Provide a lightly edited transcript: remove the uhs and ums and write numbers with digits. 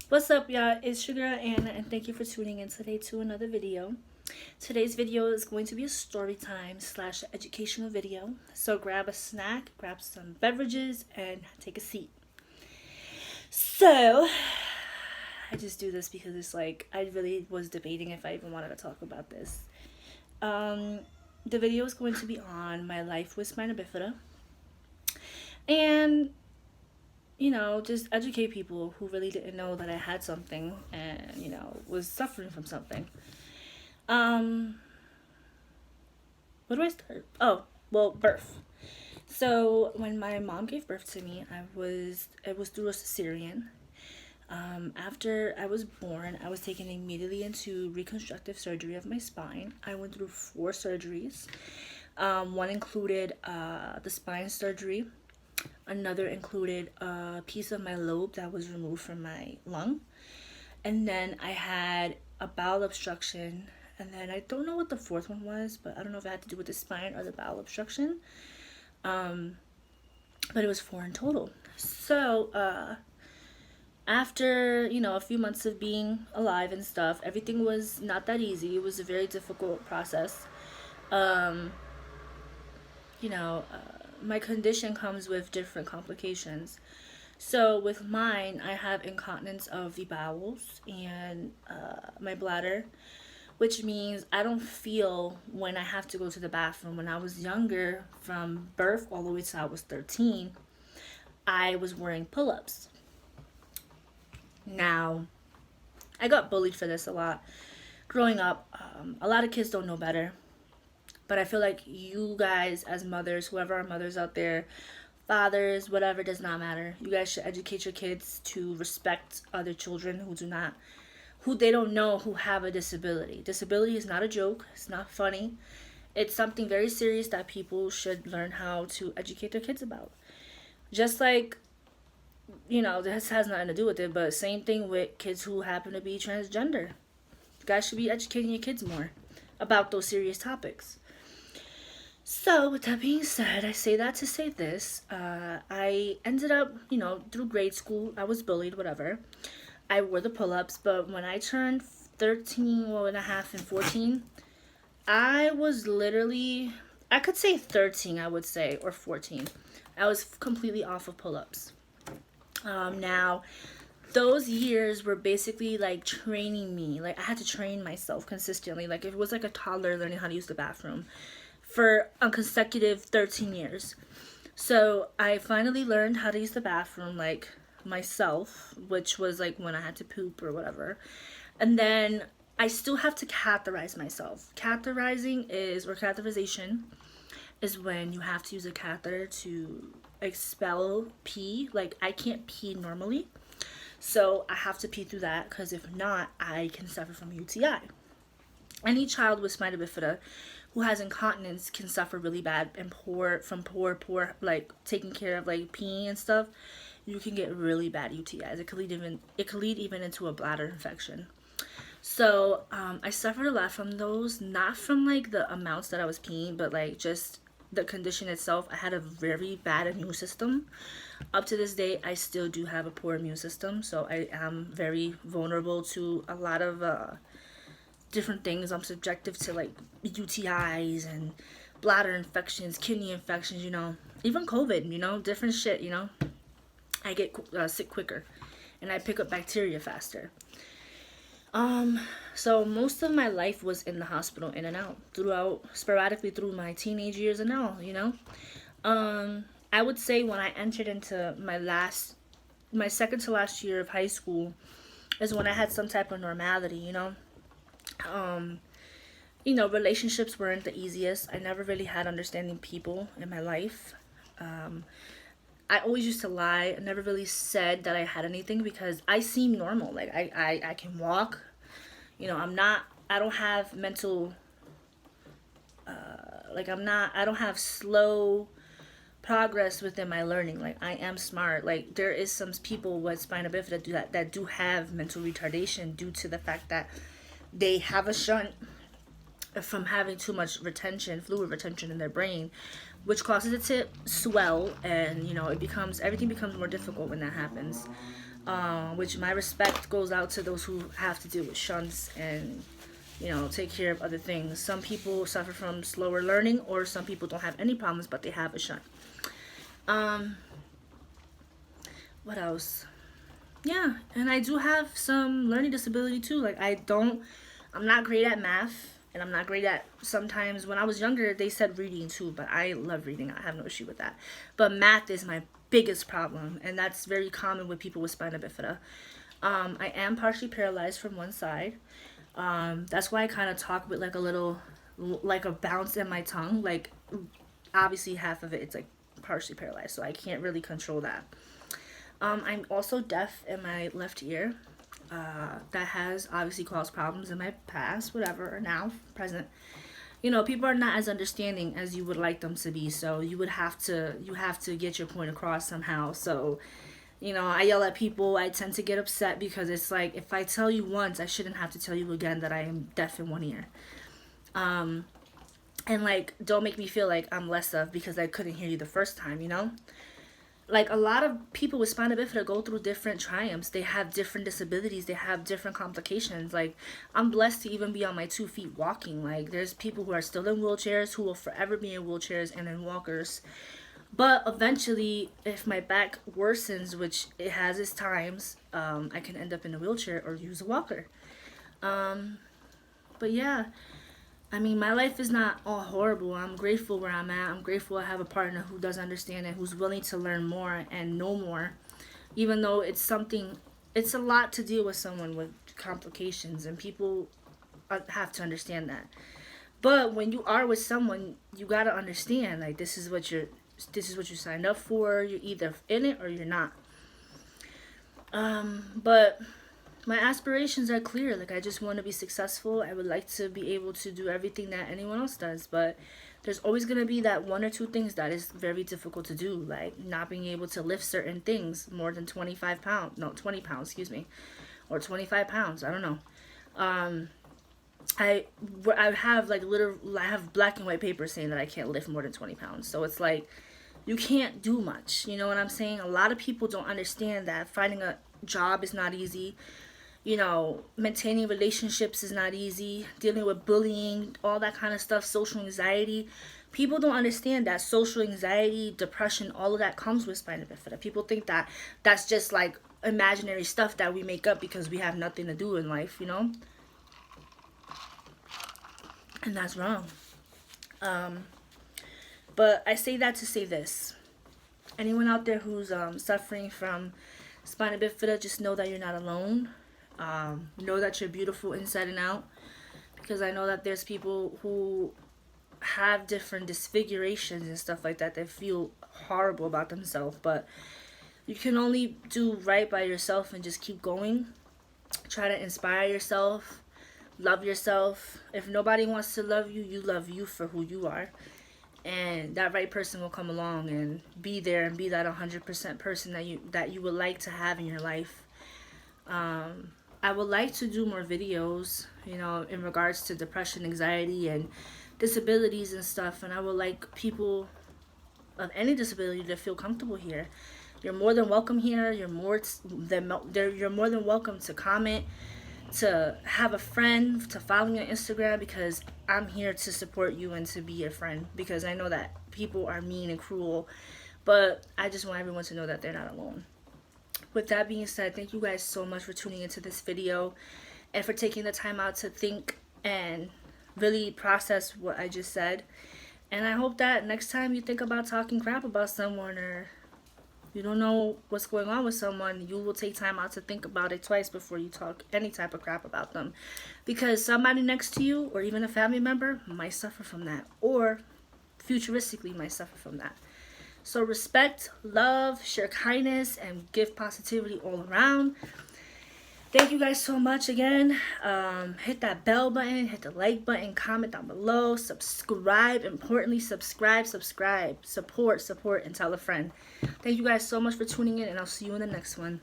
What's up, y'all? It's Sugar Anna, and thank you for tuning in today to another video. Today's video is going to be a story time slash educational video. So grab a snack, grab some beverages, and take a seat. So I just do this because it's like I really was debating if I even wanted to talk about this. Um, the video is going to be on my life with SpinaBifida, and just educate people who really didn't know that I had something and, was suffering from something. Um, where do I start? Oh, well, birth. So when my mom gave birth to me, it was through a cesarean. After I was born, I was taken immediately into reconstructive surgery of my spine. I went through 4 surgeries. One included the spine surgery. Another included a piece of my lobe that was removed from my lung. And then I had a bowel obstruction. And then I don't know what the fourth one was, but I don't know if it had to do with the spine or the bowel obstruction. But it was 4 in total. So, after, a few months of being alive and stuff, everything was not that easy. It was a very difficult process. Um, my condition comes with different complications. So with mine, I have incontinence of the bowels and my bladder, which means I don't feel when I have to go to the bathroom. When I was younger, from birth all the way till I was 13, I was wearing pull-ups. Now, I got bullied for this a lot. Growing up, a lot of kids don't know better. But I feel like you guys, as mothers, whoever are mothers out there, fathers, whatever, does not matter. You guys should educate your kids to respect other children who they don't know, who have a disability. Disability is not a joke. It's not funny. It's something very serious that people should learn how to educate their kids about. Just like, this has nothing to do with it, but same thing with kids who happen to be transgender. You guys should be educating your kids more about those serious topics. So, with that being said, I say that to say this. I ended up, through grade school, I was bullied, whatever. I wore the pull ups, but when I turned 13, well, and a half, and 14, I was literally, I could say 13, I would say, or 14. I was completely off of pull ups. Now, those years were basically like training me. Like, I had to train myself consistently. Like, it was like a toddler learning how to use the bathroom for a consecutive 13 years. So I finally learned how to use the bathroom like myself, which was like when I had to poop or whatever. And then I still have to catheterize myself. Catheterization is when you have to use a catheter to expel pee. Like, I can't pee normally. So I have to pee through that because if not, I can suffer from UTI. Any child with spina bifida who has incontinence can suffer really bad and poor, like taking care of like peeing and stuff. You can get really bad UTIs. It could lead even into a bladder infection. So I suffered a lot from those, not from like the amounts that I was peeing, but like just the condition itself. I had a very bad immune system. Up to this day, I still do have a poor immune system, so I am very vulnerable to a lot of different things. I'm subjective to like UTIs and bladder infections, kidney infections, even COVID, different shit, I get sick quicker and I pick up bacteria faster. So most of my life was in the hospital, in and out, sporadically through my teenage years and all, I would say when I entered into my second to last year of high school is when I had some type of normality, relationships weren't the easiest. I never really had understanding people in my life. I always used to lie. I never really said that I had anything because I seem normal. Like, I can walk. I don't have mental, I don't have slow progress within my learning. Like, I am smart. Like, there is some people with spina bifida that do have mental retardation due to the fact that they have a shunt from having too much fluid retention in their brain, which causes it to swell, and everything becomes more difficult when that happens. which my respect goes out to those who have to deal with shunts and, you know, take care of other things. Some people suffer from slower learning, or some people don't have any problems but they have a shunt. What else? Yeah, and I do have some learning disability too. Like, I'm not great at math, and I'm not great at, sometimes when I was younger they said reading too, but I love reading. I have no issue with that. But math is my biggest problem, and that's very common with people with spina bifida. I am partially paralyzed from one side. That's why I kind of talk with like a little, like a bounce in my tongue. Like, obviously half of it's like partially paralyzed, so I can't really control that. I'm also deaf in my left ear. That has obviously caused problems in my past, whatever, or now, present. You know, people are not as understanding as you would like them to be, so you have to get your point across somehow. So, you know, I yell at people. I tend to get upset because it's like, if I tell you once, I shouldn't have to tell you again that I am deaf in one ear. And like, don't make me feel like I'm less of because I couldn't hear you the first time, you know? Like, a lot of people with spina bifida go through different triumphs. They have different disabilities. They have different complications. Like, I'm blessed to even be on my 2 feet walking. Like, there's people who are still in wheelchairs, who will forever be in wheelchairs and in walkers. But eventually, if my back worsens, which it has its times, I can end up in a wheelchair or use a walker. But yeah, I mean, my life is not all horrible. I'm grateful where I'm at. I'm grateful I have a partner who does understand it, who's willing to learn more and know more. Even though it's a lot to deal with someone with complications, and people have to understand that. But when you are with someone, you gotta understand, like, this is what you signed up for. You're either in it or you're not. But my aspirations are clear. Like, I just want to be successful. I would like to be able to do everything that anyone else does, but there's always going to be that 1 or 2 things that is very difficult to do, like not being able to lift certain things more than 20 pounds, excuse me, or 25 pounds. I don't know. I have black and white paper saying that I can't lift more than 20 pounds. So it's like, you can't do much. You know what I'm saying? A lot of people don't understand that finding a job is not easy. You know, maintaining relationships is not easy. Dealing with bullying, all that kind of stuff, social anxiety. People don't understand that social anxiety, depression, all of that comes with spina bifida. People think that that's just like imaginary stuff that we make up because we have nothing to do in life, you know? And that's wrong. But I say that to say this. Anyone out there who's suffering from spina bifida, just know that you're not alone. Know that you're beautiful inside and out, because I know that there's people who have different disfigurations and stuff like that that feel horrible about themselves, but you can only do right by yourself and just keep going. Try to inspire yourself, love yourself. If nobody wants to love you, you love you for who you are, and that right person will come along and be there and be that 100% person that you would like to have in your life. I would like to do more videos, you know, in regards to depression, anxiety, and disabilities and stuff. And I would like people of any disability to feel comfortable here. You're more than welcome here. You're more than welcome to comment, to have a friend, to follow me on Instagram, because I'm here to support you and to be your friend, because I know that people are mean and cruel, but I just want everyone to know that they're not alone. With that being said, thank you guys so much for tuning into this video and for taking the time out to think and really process what I just said. And I hope that next time you think about talking crap about someone, or you don't know what's going on with someone, you will take time out to think about it twice before you talk any type of crap about them. Because somebody next to you, or even a family member, might suffer from that, or futuristically might suffer from that. So respect, love, share kindness, and give positivity all around. Thank you guys so much again. Hit that bell button, hit the like button, comment down below, subscribe. Importantly, subscribe, support, and tell a friend. Thank you guys so much for tuning in, and I'll see you in the next one.